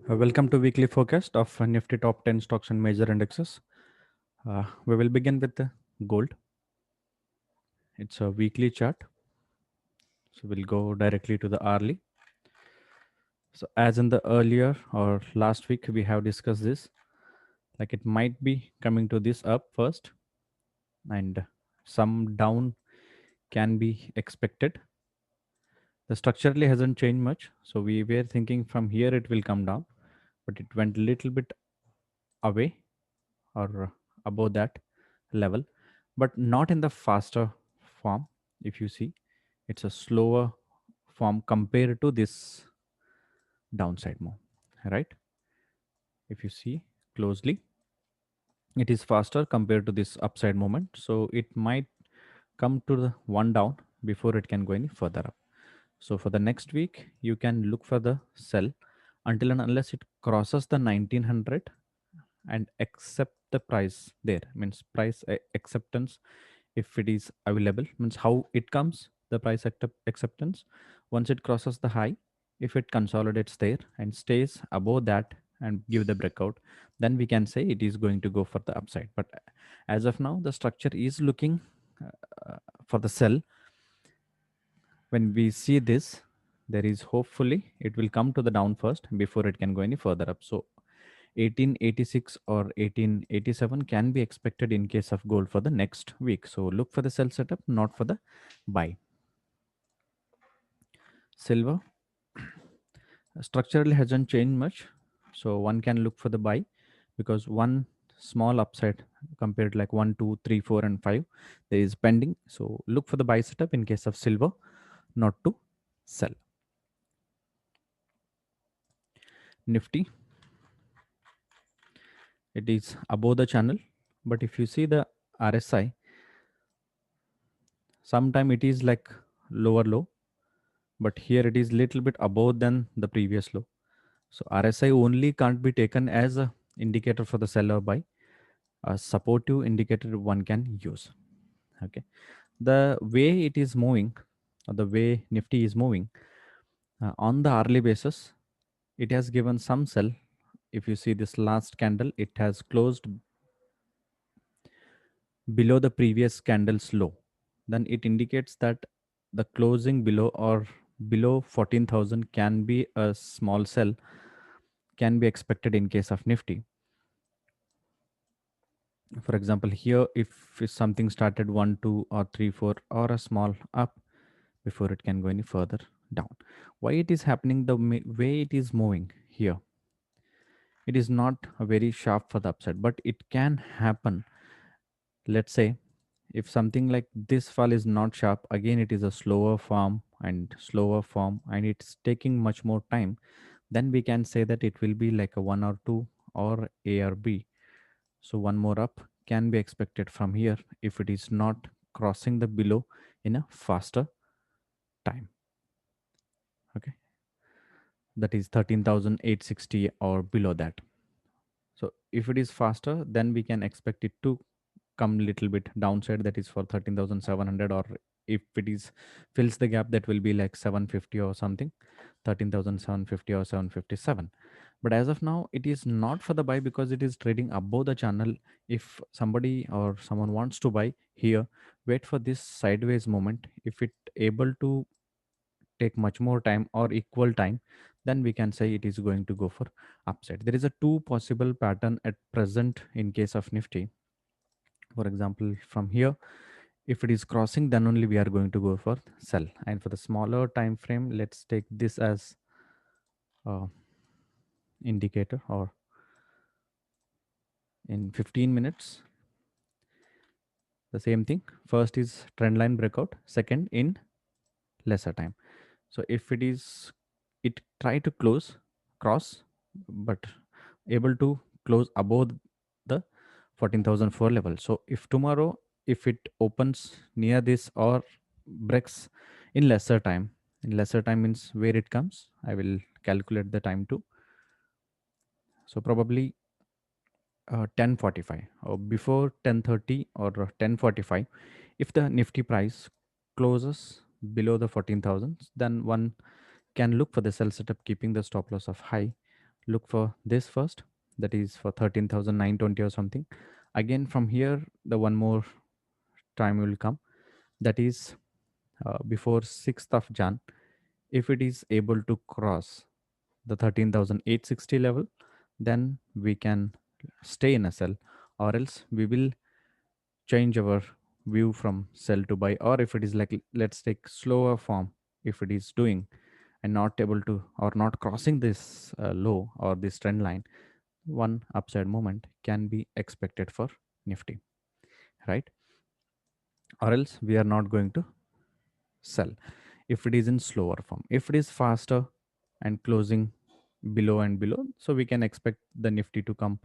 Welcome to weekly forecast of Nifty top 10 stocks and major indexes. We will begin with the gold. It's a weekly chart. So we'll go directly to the hourly. So as in the earlier or last week, we have discussed this. Like it might be coming to this up first and some down can be expected. The structurally hasn't changed much. So we were thinking from here it will come down, but it went a little bit away or above that level, but not in the faster form. If you see, it's a slower form compared to this downside move, right? If you see closely, it is faster compared to this upside movement, so it might come to the one down before it can go any further up. So for the next week you can look for the sell until and unless it crosses the 1900 and accept the price there, means price acceptance. If it is available, means how it comes, the price acceptance once it crosses the high. If it consolidates there and stays above that and give the breakout, then we can say it is going to go for the upside. But as of now the structure is looking for the sell. When we see this, there is hopefully it will come to the down first before it can go any further up. So 1886 or 1887 can be expected in case of gold for the next week. So look for the sell setup, not for the buy. Silver structurally hasn't changed much, so one can look for the buy because one small upside compared like 1 2 3 4 and 5 there is pending. So look for the buy setup in case of silver, not to sell. Nifty, it is above the channel, but if you see the RSI, sometime it is like lower low, but here it is little bit above than the previous low. So RSI only can't be taken as a indicator for the sell or buy. A supportive indicator one can use. Okay, the way it is moving, or the way Nifty is moving on the hourly basis, it has given some sell. If you see this last candle, it has closed below the previous candle's low. Then it indicates that the closing below or below 14,000 can be a small sell, can be expected in case of Nifty. For example, here if something started 1 2 or 3 4 or a small up before it can go any further down. Why it is happening the way it is moving here? It is not a very sharp for the upside, but it can happen. Let's say if something like this fall is not sharp, again it is a slower form and slower form and it's taking much more time, then we can say that it will be like a 1 or 2 or A or B. So one more up can be expected from here if it is not crossing the below in a faster time. Okay, that is 13,860 or below that. So if it is faster, then we can expect it to come little bit downside, that is for 13,700, or if it is fills the gap, that will be like 750 or something, 13,750 or 757. But as of now it is not for the buy because it is trading above the channel. If somebody or someone wants to buy here, wait for this sideways moment. If it able to take much more time or equal time, then we can say it is going to go for upside. There is a two possible pattern at present in case of Nifty. For example, from here, if it is crossing, then only we are going to go for sell. And for the smaller time frame, let's take this as indicator, or in 15 minutes, the same thing. First is trend line breakout, second in lesser time. So if it is, it try to close cross, but able to close above the 14,004 level. So if tomorrow, if it opens near this or breaks in lesser time, in lesser time means where it comes, I will calculate the time too. So probably 10:45 or before 10:30 or 10:45, if the Nifty price closes below the 14,000, then one can look for the sell setup, keeping the stop loss of high Look for this first, that is for 13,920 or something. Again from here the one more time will come, that is before 6th of Jan. If it is able to cross the 13,860 level, then we can stay in a sell, or else we will change our view from sell to buy. Or if it is like, let's take slower form, if it is doing and not able to or not crossing this low or this trend line, one upside movement can be expected for Nifty, right? Or else we are not going to sell if it is in slower form. If it is faster and closing below and below, so we can expect the Nifty to come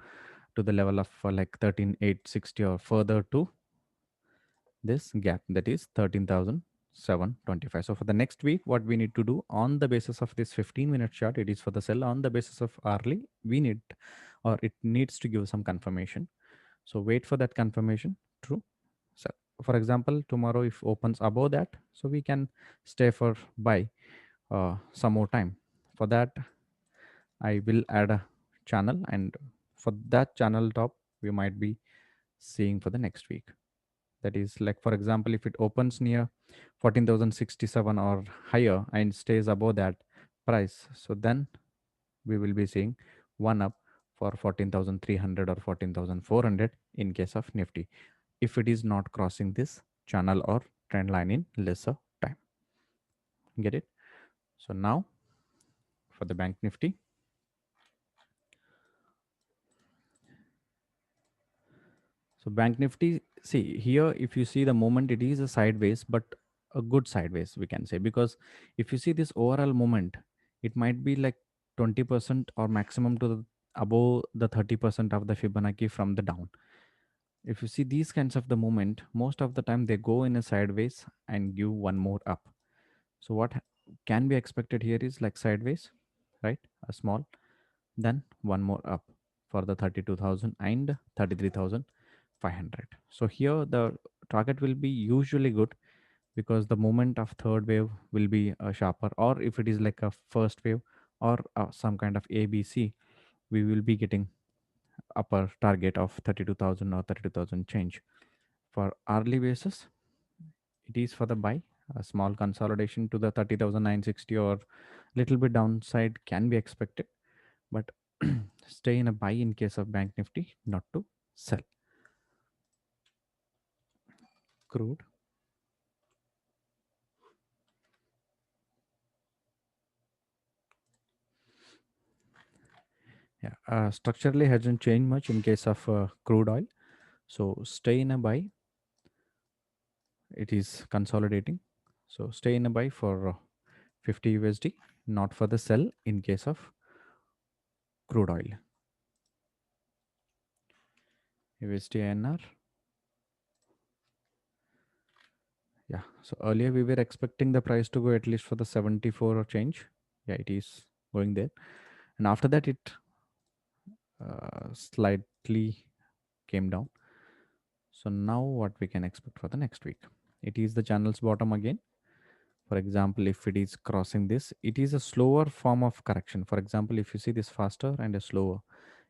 to the level of like 13,860 or further to this gap, that is 13,725. So for the next week, what we need to do on the basis of this 15-minute chart, it is for the sell. On the basis of hourly, we need, or it needs to give some confirmation. So wait for that confirmation. True. So for example, tomorrow if opens above that, so we can stay for buy some more time. For that, I will add a channel, and for that channel top, we might be seeing for the next week. That is like, for example, if it opens near 14,067 or higher and stays above that price, so then we will be seeing one up for 14,300 or 14,400 in case of Nifty, if it is not crossing this channel or trend line in lesser time. Get it? So now for the Bank Nifty. So Bank Nifty, see here, if you see the moment, it is a sideways, but a good sideways, we can say, because if you see this overall moment, it might be like 20% or maximum to the above the 30% of the Fibonacci from the down. If you see these kinds of the moment, most of the time they go in a sideways and give one more up. So what can be expected here is like sideways, right? A small, then one more up for the 32,000 and 33,500. So here the target will be usually good, because the moment of third wave will be sharper, or if it is like a first wave or some kind of ABC, we will be getting upper target of 32,000 or 32,000 change. For hourly basis, it is for the buy. A small consolidation to the 30,960 or little bit downside can be expected, but stay in a buy in case of Bank Nifty, not to sell. Crude. Yeah, structurally hasn't changed much in case of crude oil. So stay in a buy. It is consolidating. So stay in a buy for 50 USD, not for the sell in case of crude oil. USD INR. Yeah. So earlier we were expecting the price to go at least for the 74 or change. Yeah, it is going there. And after that, it slightly came down. So now what we can expect for the next week? It is the channel's bottom again. For example, if it is crossing this, it is a slower form of correction. For example, if you see this faster and a slower,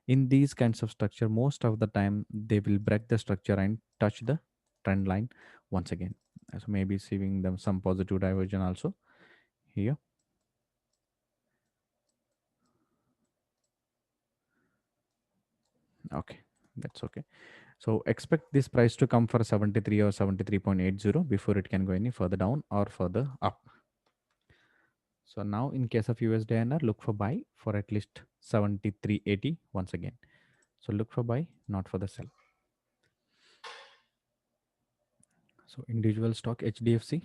in these kinds of structure, most of the time they will break the structure and touch the trend line once again. So maybe saving them some positive diversion also here. Okay, that's okay. So expect this price to come for 73 or 73.80 before it can go any further down or further up. So now in case of USD INR, look for buy for at least 73.80 once again. So look for buy, not for the sell. So individual stock HDFC.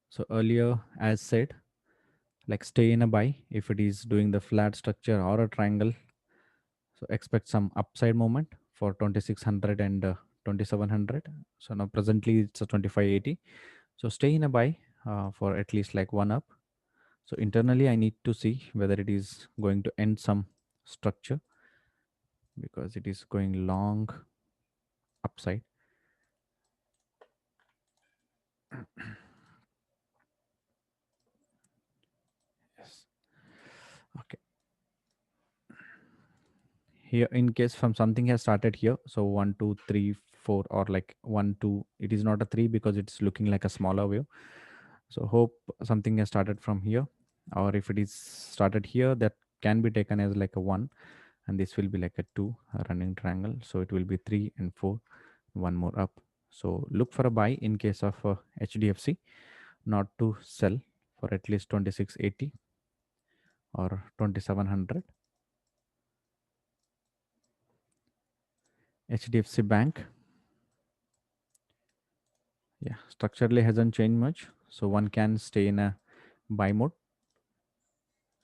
So earlier, as said, like stay in a buy if it is doing the flat structure or a triangle. So expect some upside moment for 2600 and 2700. So now presently it's a 2580. So stay in a buy for at least like one up. So internally, I need to see whether it is going to end some structure, because it is going long upside. Yes. Okay. here in case from something has started here, so 1 2 3 4, or like 1 2, it is not a 3 because it's looking like a smaller wave. So hope something has started from here, or if it is started here, that can be taken as like a 1, and this will be like a 2, a running triangle, so it will be 3 and 4, one more up. So look for a buy in case of HDFC, not to sell, for at least 2680 or 2700. HDFC Bank, yeah, structurally hasn't changed much, so one can stay in a buy mode.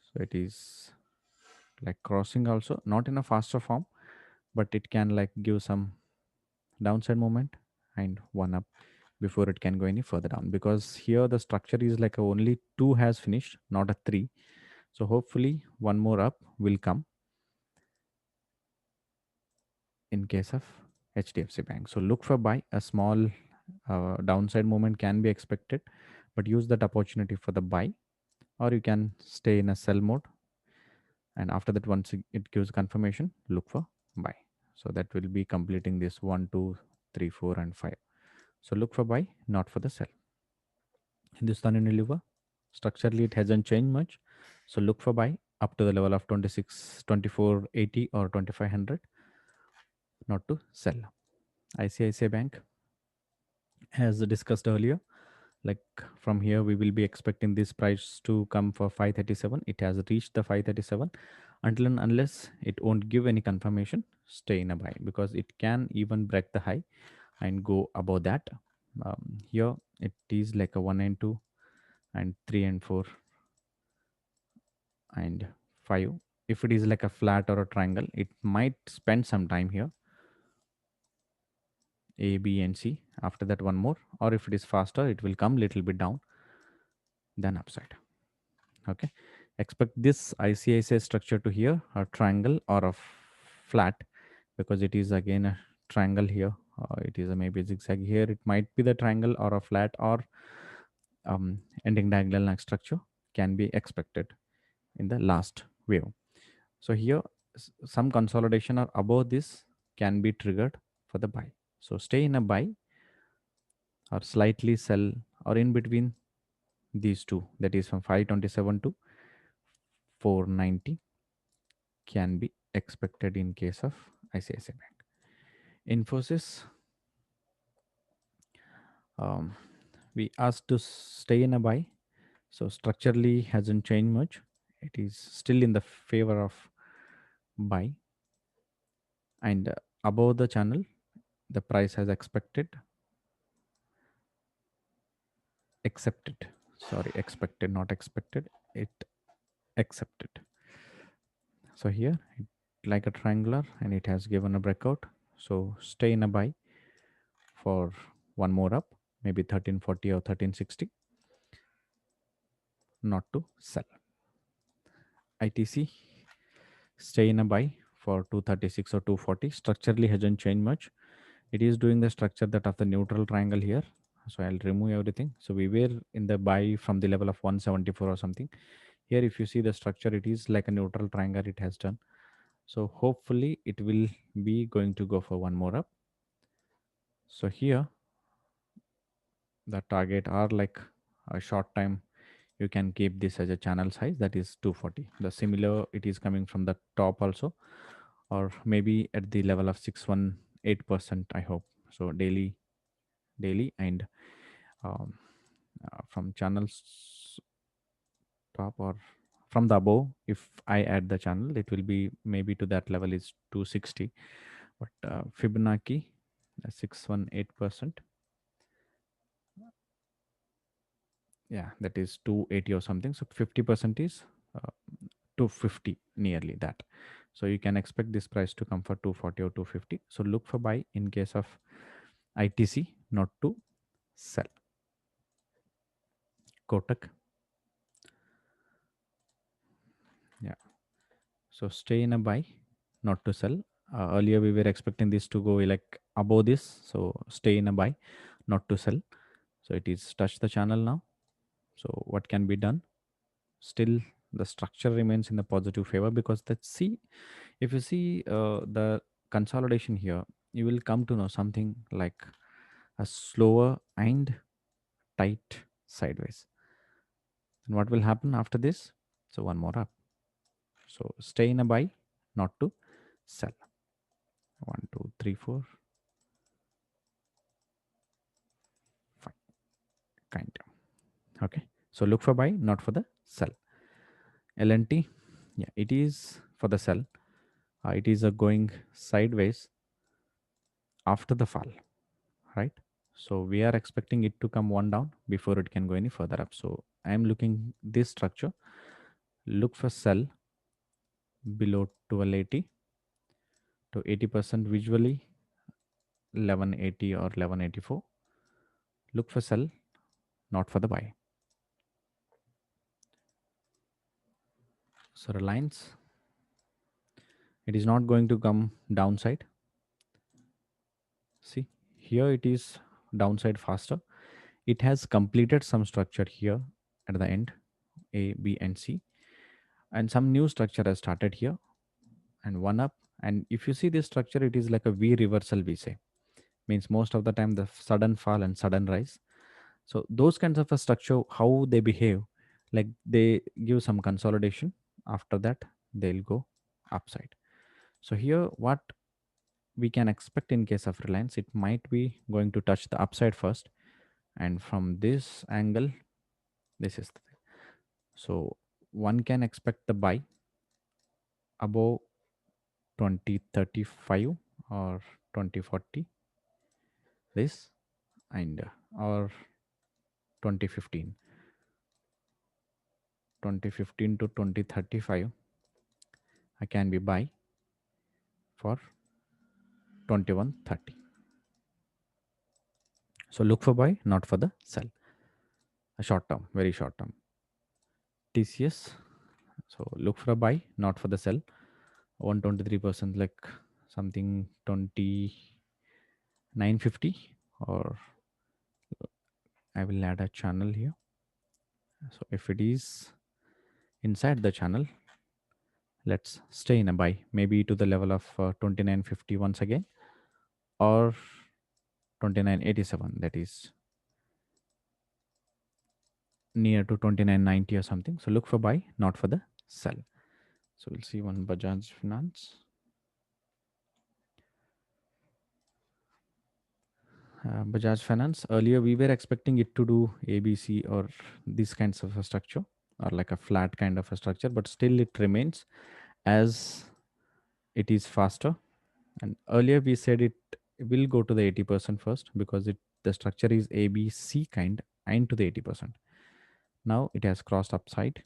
So it is like crossing also, not in a faster form, but it can like give some downside movement and one up before it can go any further down, because here the structure is like a only 2 has finished, not a 3. So hopefully one more up will come in case of HDFC Bank. So look for buy, a small downside movement can be expected, but use that opportunity for the buy, or you can stay in a sell mode, and after that, once it gives confirmation, look for buy. So that will be completing this 1 2 3 4 and 5. So look for buy, not for the sell. Hindustan Unilever, structurally it hasn't changed much, so look for buy up to the level of 2480 or 2500, not to sell. ICICI Bank, as discussed earlier, like from here we will be expecting this price to come for 537. It has reached the 537. Until and unless it won't give any confirmation, stay in a buy, because it can even break the high and go above that. Here it is like a 1 and 2 and 3 and 4 and 5. If it is like a flat or a triangle, it might spend some time here, A, B and C. After that one more, or if it is faster, it will come little bit down, then upside. Okay, expect this ICICI structure to here a triangle or a flat, because it is again a triangle here. It is a maybe zigzag here, it might be the triangle or a flat, or ending diagonal like structure can be expected in the last wave. So here some consolidation or above this can be triggered for the buy. So stay in a buy or slightly sell, or in between these two, that is from 527 to 490, can be expected in case of ICICI Bank. Infosys, um, we asked to stay in a buy, so structurally hasn't changed much. It is still in the favor of buy, and above the channel, the price has accepted. Sorry, expected, not expected. It accepted. So here, like a triangular, and it has given a breakout. So stay in a buy for one more up, maybe 1340 or 1360, not to sell. ITC, stay in a buy for 236 or 240. Structurally hasn't changed much. It is doing the structure that of the neutral triangle here. So I'll remove everything. So we were in the buy from the level of 174 or something. Here, if you see the structure, it is like a neutral triangle it has done. So hopefully it will be going to go for one more up. So here the target are like a short time, you can keep this as a channel size, that is 240. The similar it is coming from the top also, or maybe at the level of 618%, I hope. So daily and um, from channels top or from the above, if I add the channel, it will be maybe to that level is 260. But Fibonacci 618%, yeah, that is 280 or something. So 50% is 250, nearly that. So you can expect this price to come for 240 or 250. So look for buy in case of ITC, not to sell. Kotak, yeah, so stay in a buy, not to sell. Earlier we were expecting this to go like above this, so stay in a buy, not to sell. So it is touched the channel now. So what can be done? Still the structure remains in the positive favor, because that see, if you see the consolidation here, you will come to know something like a slower and tight sideways. And what will happen after this? So one more up. So stay in a buy, not to sell. One, two, three, four, five, kind of. Okay. So look for buy, not for the sell. LNT, yeah, it is for the sell. It is going sideways after the fall, right? So we are expecting it to come one down before it can go any further up. So I am looking this structure. Look for sell below 1280 to 80% visually, 1180 or 1184. Look for sell, not for the buy. So Reliance, it is not going to come downside. See, here it is downside faster. It has completed some structure here at the end, A, B, and C, and some new structure has started here and one up. And if you see this structure, it is like a V reversal, we say, means most of the time the sudden fall and sudden rise. So those kinds of a structure, how they behave, like they give some consolidation. After that, they'll go upside. So here, what we can expect in case of Reliance, it might be going to touch the upside first, and from this angle, this is the thing. So one can expect the buy above 2035 or 2040, this, and or 2015, 2015 to 2035, I can be buy for 2130. So look for buy, not for the sell. A short term, very short term. TCS, so look for a buy, not for the sell. 123%, like something 2950, or I will add a channel here. So if it is inside the channel, let's stay in a buy, maybe to the level of 2950 once again, or 2987, that is near to 2990 or something. So look for buy, not for the sell. So we'll see one Bajaj Finance. Bajaj Finance, earlier we were expecting it to do ABC or these kinds of a structure, or like a flat kind of a structure, but still it remains as it is faster. And earlier we said it will go to the 80% first, because the structure is ABC kind and to the 80%. Now it has crossed upside.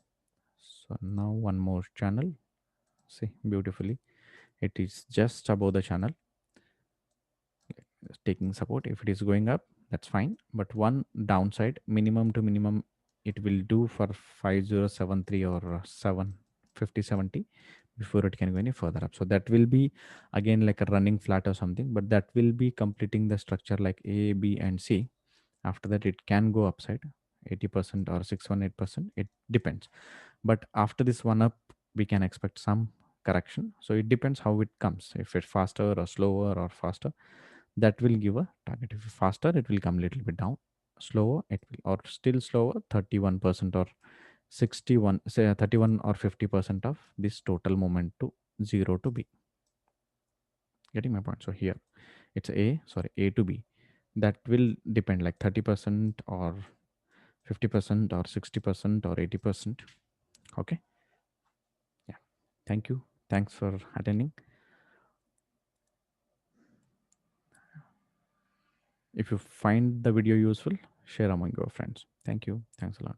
So now one more channel. See, beautifully, it is just above the channel, taking support. If it is going up, that's fine, but one downside, minimum to minimum, it will do for 5073 or 75070 before it can go any further up. So that will be again like a running flat or something, but that will be completing the structure like A, B, and C. After that, it can go upside 80% or 618%, it depends. But after this one up, we can expect some correction. So it depends how it comes, if it's faster or slower or faster, that will give a target. If it's faster, it will come a little bit down. Slower, it will, or still slower, 31% or 61, say 31 or 50% of this total moment to 0 to B. Getting my point? So here it's A to B. That will depend, like 30% or 50% or 60% or 80%. Okay. Yeah. Thank you. Thanks for attending. If you find the video useful, share among your friends. Thank you. Thanks a lot.